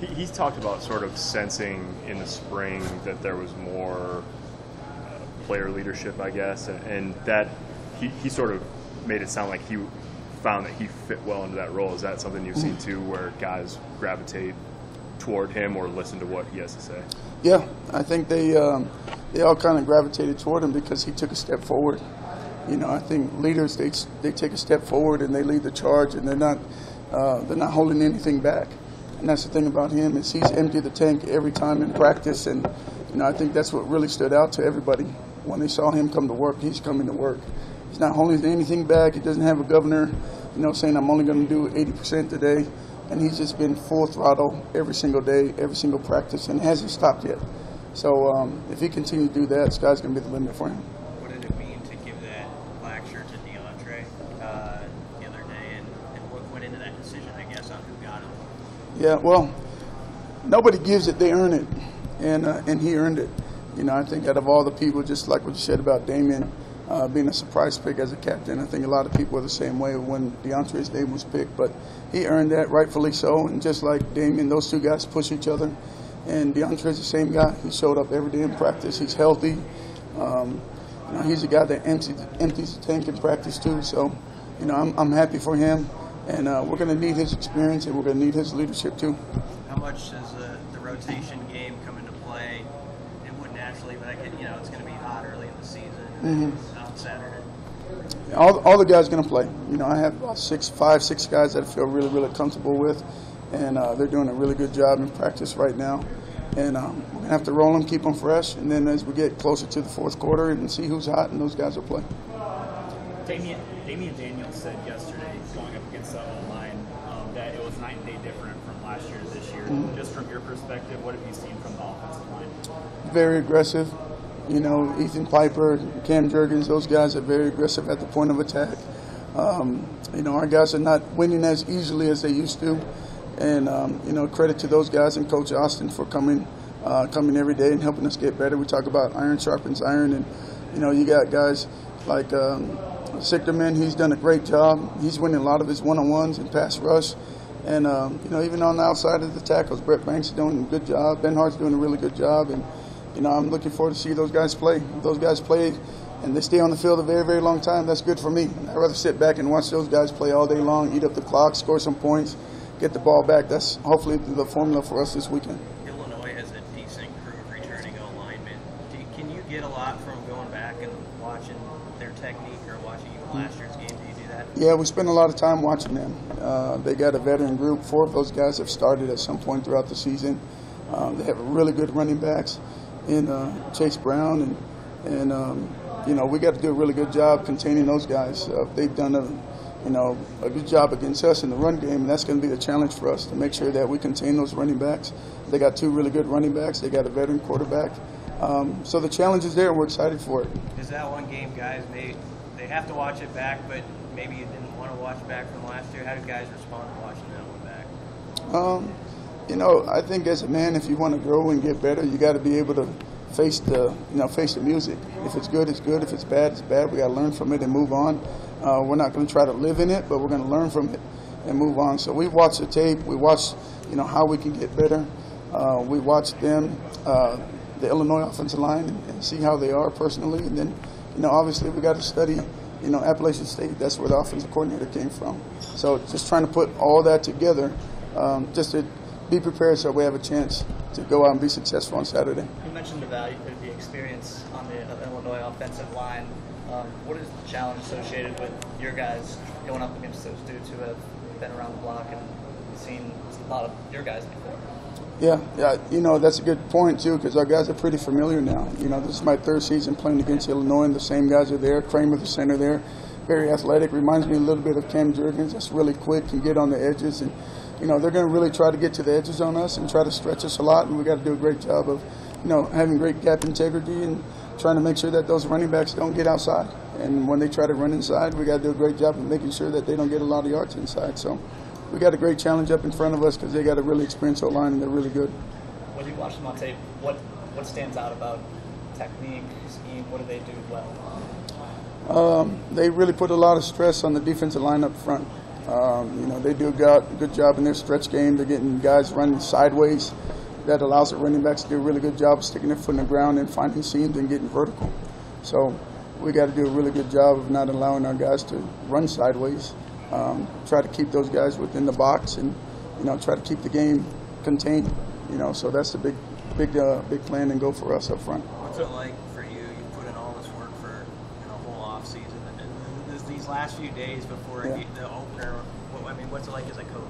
He's talked about sort of sensing in the spring that there was more player leadership, I guess, and that he sort of made it sound like he found that he fit well into that role. Is that something you've seen too, where guys gravitate toward him or listen to what he has to say? Yeah, I think they all kind of gravitated toward him because he took a step forward. You know, I think leaders they take a step forward and they lead the charge, and they're not holding anything back. And that's the thing about him is he's emptied the tank every time in practice, and you know I think that's what really stood out to everybody when they saw him come to work. He's coming to work. He's not holding anything back. He doesn't have a governor, you know, saying I'm only going to do 80% today. And he's just been full throttle every single day, every single practice, and hasn't stopped yet. So if he continues to do that, sky's going to be the limit for him. What did it mean to give that Blackshirt to Damontre the other day, and what went into that decision, I guess, on who got him? Yeah, well, nobody gives it, they earn it, and he earned it. You know, I think out of all the people, just like what you said about Damien, being a surprise pick as a captain, I think a lot of people are the same way when DeAndre's name was picked, but he earned that, rightfully so. And just like Damien, those two guys push each other. And DeAndre's the same guy. He showed up every day in practice. He's healthy. You know, he's a guy that empties the tank in practice too. So, you know, I'm happy for him, and we're going to need his experience, and we're going to need his leadership too. How much does the rotation game come into play? It would naturally, but you know, it's going to be hot early in the season. On Saturday. All the guys are going to play. You know, I have about 5, 6 guys that I feel really, really comfortable with, and they're doing a really good job in practice right now. And we're going to have to roll them, keep them fresh, and then as we get closer to the fourth quarter and see who's hot, and those guys will play. Damian Daniels said yesterday, going up against the O-line, that it was night and day different from last year to this year. Just from your perspective, what have you seen from the offensive line? Very aggressive. You know, Ethan Piper, Cam Jurgens, those guys are very aggressive at the point of attack. You know, our guys are not winning as easily as they used to. And, you know, credit to those guys and Coach Austin for coming every day and helping us get better. We talk about iron sharpens iron. And, you know, you got guys like Sickerman. He's done a great job. He's winning a lot of his one-on-ones and pass rush. And, you know, even on the outside of the tackles, Brett Banks is doing a good job. Ben Hart's doing a really good job. And, you know, I'm looking forward to see those guys play. If those guys play and they stay on the field a very, very long time, that's good for me. I'd rather sit back and watch those guys play all day long, eat up the clock, score some points, get the ball back. That's hopefully the formula for us this weekend. Illinois has a decent crew of returning O-linemen. Can you get a lot from going back and watching their technique or watching last year's game? Do you do that? Yeah, we spend a lot of time watching them. They got a veteran group. 4 of those guys have started at some point throughout the season. They have really good running backs in Chase Brown, and you know, we got to do a really good job containing those guys. They've done a good job against us in the run game, and that's going to be the challenge for us to make sure that we contain those running backs. They got 2 really good running backs. They got a veteran quarterback. So the challenge is there. We're excited for it. Is that one game, guys? They have to watch it back, but maybe you didn't want to watch back from last year. How did guys respond to watching that one back? You know, I think as a man, if you want to grow and get better, you got to be able to face the music. If it's good, it's good. If it's bad, it's bad. We got to learn from it and move on. We're not going to try to live in it, but we're going to learn from it and move on. So we watch the tape. We watch, you know, how we can get better. We watch them, the Illinois offensive line, and see how they are personally. And then, you know, obviously we got to study, you know, Appalachian State. That's where the offensive coordinator came from. So just trying to put all that together, just to be prepared so we have a chance to go out and be successful on Saturday. You mentioned the value of the experience on the Illinois offensive line. What is the challenge associated with your guys going up against those dudes who have been around the block and seen a lot of your guys before? Yeah, you know, that's a good point, too, because our guys are pretty familiar now. You know, this is my 3rd season playing against Illinois, and the same guys are there. Kramer, the center there, very athletic. Reminds me a little bit of Cam Jurgens. That's really quick, can get on the edges, and you know, they're going to really try to get to the edges on us and try to stretch us a lot, and we got to do a great job of, you know, having great gap integrity and trying to make sure that those running backs don't get outside. And when they try to run inside, we got to do a great job of making sure that they don't get a lot of yards inside. So we got a great challenge up in front of us because they got a really experienced O-line and they're really good. When you watch them on tape, what stands out about technique, scheme? What do they do well? They really put a lot of stress on the defensive line up front. They do a good job in their stretch game. They're getting guys running sideways. That allows the running backs to do a really good job of sticking their foot in the ground and finding seams and getting vertical. So we got to do a really good job of not allowing our guys to run sideways. Try to keep those guys within the box and, try to keep the game contained. So that's the big plan and goal for us up front. What's it like for you? You put in all this work for a whole off season, and these last few days before the opener. What's it like as a coach?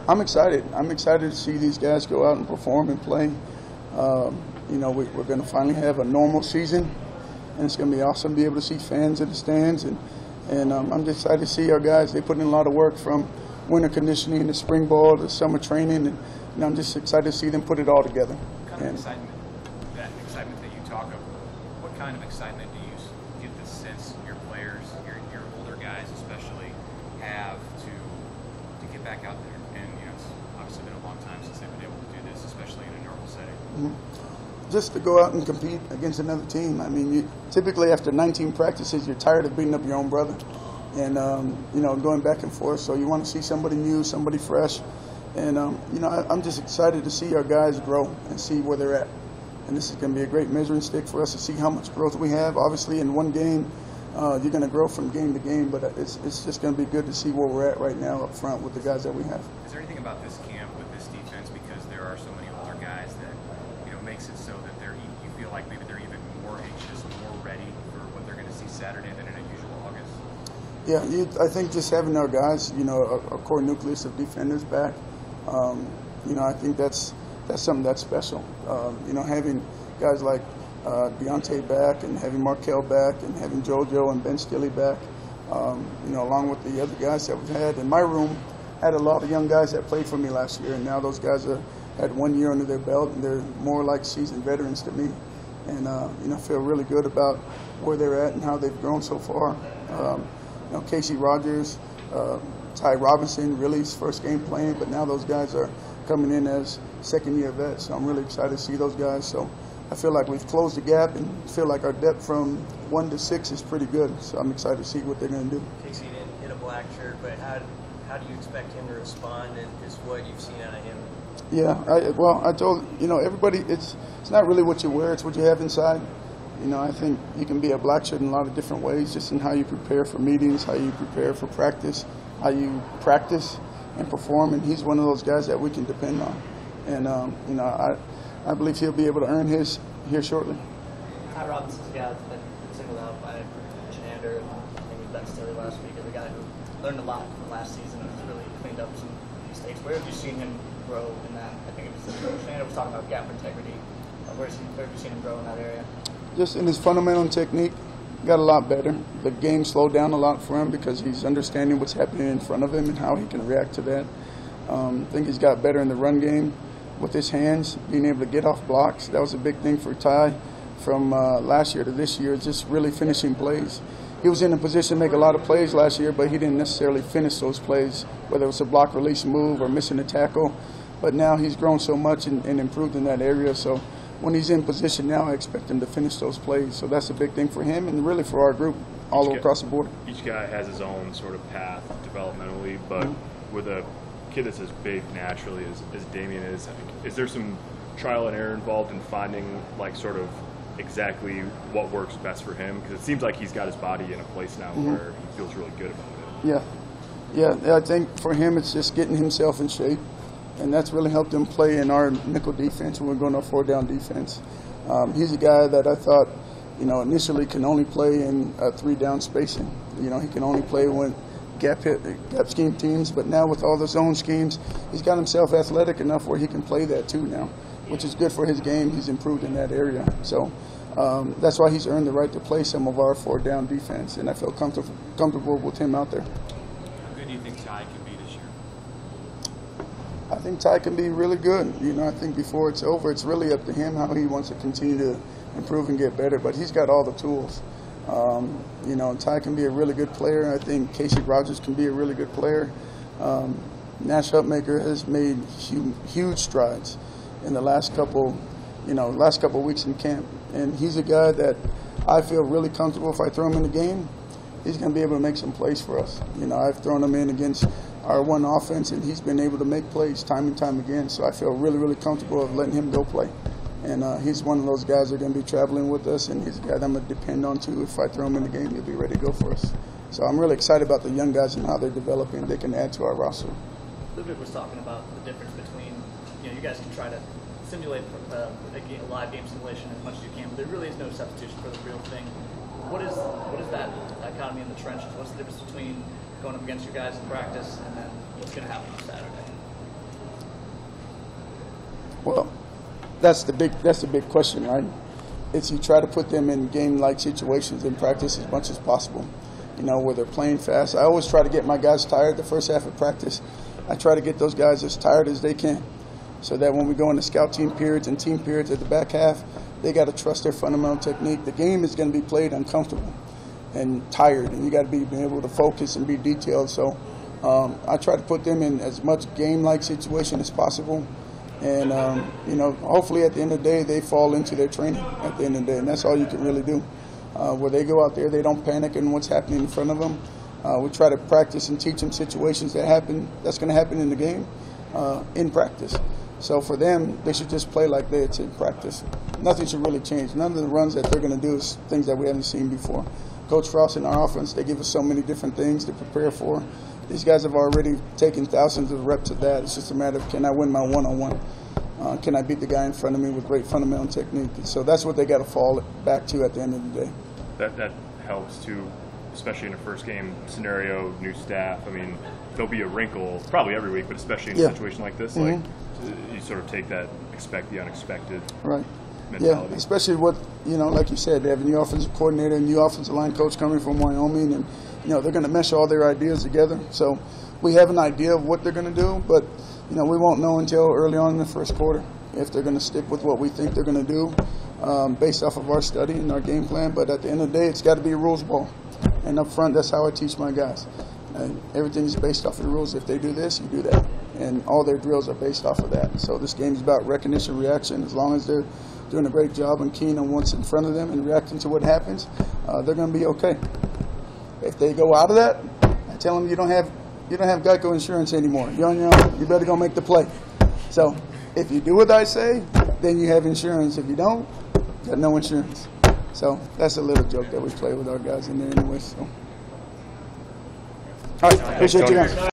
I'm excited. I'm excited to see these guys go out and perform and play. We're going to finally have a normal season, and it's going to be awesome to be able to see fans in the stands. And I'm just excited to see our guys. They put in a lot of work from winter conditioning to spring ball to summer training, and I'm just excited to see them put it all together. What kind of excitement, that you talk of, what kind of excitement do you get the sense your players, your older guys especially, have to get back out there? And it's obviously been a long time since they've been able to do this, especially in a normal setting. Mm-hmm. Just to go out and compete against another team. Typically after 19 practices, you're tired of beating up your own brother, and going back and forth. So you want to see somebody new, somebody fresh, and I'm just excited to see our guys grow and see where they're at. And this is going to be a great measuring stick for us to see how much growth we have. Obviously, in one game, you're going to grow from game to game, but it's just going to be good to see where we're at right now up front with the guys that we have. Is there anything about this camp with this defense, because there are so many older guys, that makes it so that you feel like maybe they're even more anxious, more ready for what they're going to see Saturday than in a usual August? Yeah, I think just having our guys, a core nucleus of defenders back, I think that's something that's special. Having guys like Deontay back, and having Markel back, and having JoJo and Ben Stilley back, along with the other guys that we've had. And my room had a lot of young guys that played for me last year, and now those guys had 1 year under their belt, and they're more like seasoned veterans to me. And feel really good about where they're at and how they've grown so far. Casey Rogers, Ty Robinson, really his first game playing, but now those guys are coming in as second-year vets. So I'm really excited to see those guys. So I feel like we've closed the gap and feel like our depth from 1 to 6 is pretty good. So I'm excited to see what they're going to do. Casey didn't hit a black shirt, but how do you expect him to respond, and just what you've seen out of him? Yeah, I told everybody it's not really what you wear, it's what you have inside. I think you can be a black shirt in a lot of different ways, just in how you prepare for meetings, how you prepare for practice, how you practice and perform, and he's one of those guys that we can depend on. And I believe he'll be able to earn his here shortly. Ty Robinson's a guy that's been singled out by Chenander and maybe Ben Stilley last week as a guy who learned a lot from last season and has really cleaned up some mistakes. Where have you seen him grow in that? I think it was Chenander was talking about gap integrity. Where have you seen him grow in that area? Just in his fundamental technique, got a lot better. The game slowed down a lot for him because he's understanding what's happening in front of him and how he can react to that. I think he's got better in the run game with his hands, being able to get off blocks. That was a big thing for Ty from last year to this year, just really finishing plays. He was in a position to make a lot of plays last year, but he didn't necessarily finish those plays, whether it was a block release move or missing a tackle. But now he's grown so much and improved in that area. So when he's in position now, I expect him to finish those plays. So that's a big thing for him and really for our group all across the board. Each guy has his own sort of path developmentally, but with a kid that's as big naturally as Damian is there some trial and error involved in finding sort of exactly what works best for him? Because it seems like he's got his body in a place now where he feels really good about it. Yeah, I think for him it's just getting himself in shape, and that's really helped him play in our nickel defense when we're going to 4-down defense. He's a guy that I thought, initially can only play in 3-down spacing. He can only play when gap scheme teams, but now with all the zone schemes, he's got himself athletic enough where he can play that too now, which is good for his game. He's improved in that area. So that's why he's earned the right to play some of our 4-down defense, and I feel comfortable with him out there. How good do you think Ty can be this year? I think Ty can be really good. I think before it's over, it's really up to him how he wants to continue to improve and get better, but he's got all the tools. Ty can be a really good player. I think Casey Rogers can be a really good player. Nash Upmaker has made huge strides in the last couple weeks in camp, and he's a guy that I feel really comfortable if I throw him in the game. he's going to be able to make some plays for us. You know, I've thrown him in against our one offense, and he's been able to make plays time and time again. So I feel really, really comfortable of letting him go play. And he's one of those guys that are going to be traveling with us, and he's a guy that I'm going to depend on, too. If I throw him in the game, he'll be ready to go for us. So I'm really excited about the young guys and how they're developing. They can add to our roster. Luke was talking about the difference between, you know, you guys can try to simulate a live game simulation as much as you can, but there really is no substitution for the real thing. What is that dichotomy in the trenches? What's the difference between going up against your guys in practice and then what's going to happen on Saturday? Well, that's the big question, right? It's you try to put them in game-like situations in practice as much as possible. You know, where they're playing fast. I always try to get my guys tired the first half of practice. I try to get those guys as tired as they can, so that when we go into scout team periods and team periods at the back half, they got to trust their fundamental technique. The game is going to be played uncomfortable and tired, and you got to be able to focus and be detailed. So I try to put them in as much game-like situation as possible. And, you know, hopefully at the end of the day, they fall into their training at the end of the day, and that's all you can really do. Where they go out there, they don't panic in what's happening in front of them. We try to practice and teach them situations that's going to happen in the game in practice. So for them, they should just play like it's in practice. Nothing should really change. None of the runs that they're going to do is things that we haven't seen before. Coach Frost and our offense, they give us so many different things to prepare for. These guys have already taken thousands of reps of that. It's just a matter of, can I win my one-on-one? Can I beat the guy in front of me with great fundamental technique? So that's what they got to fall back to at the end of the day. That helps too, especially in a first game scenario, new staff. I mean, there'll be a wrinkle probably every week, but especially in a situation like this, like you sort of take that expect the unexpected mentality. Yeah, especially like you said, they have a new offensive coordinator, a new offensive line coach coming from Wyoming, and they're going to mesh all their ideas together. So we have an idea of what they're going to do, but we won't know until early on in the first quarter if they're going to stick with what we think they're going to do based off of our study and our game plan. But at the end of the day, it's got to be a rules ball. And up front, that's how I teach my guys. Everything is based off of the rules. If they do this, you do that. And all their drills are based off of that. So this game is about recognition, reaction. As long as they're doing a great job and keen on what's in front of them and reacting to what happens, they're going to be okay. If they go out of that, I tell them you don't have Geico insurance anymore. You're on your own. You better go make the play. So if you do what I say, then you have insurance. If you don't, you got no insurance. So that's a little joke that we play with our guys in there anyway. So. All right, appreciate you guys.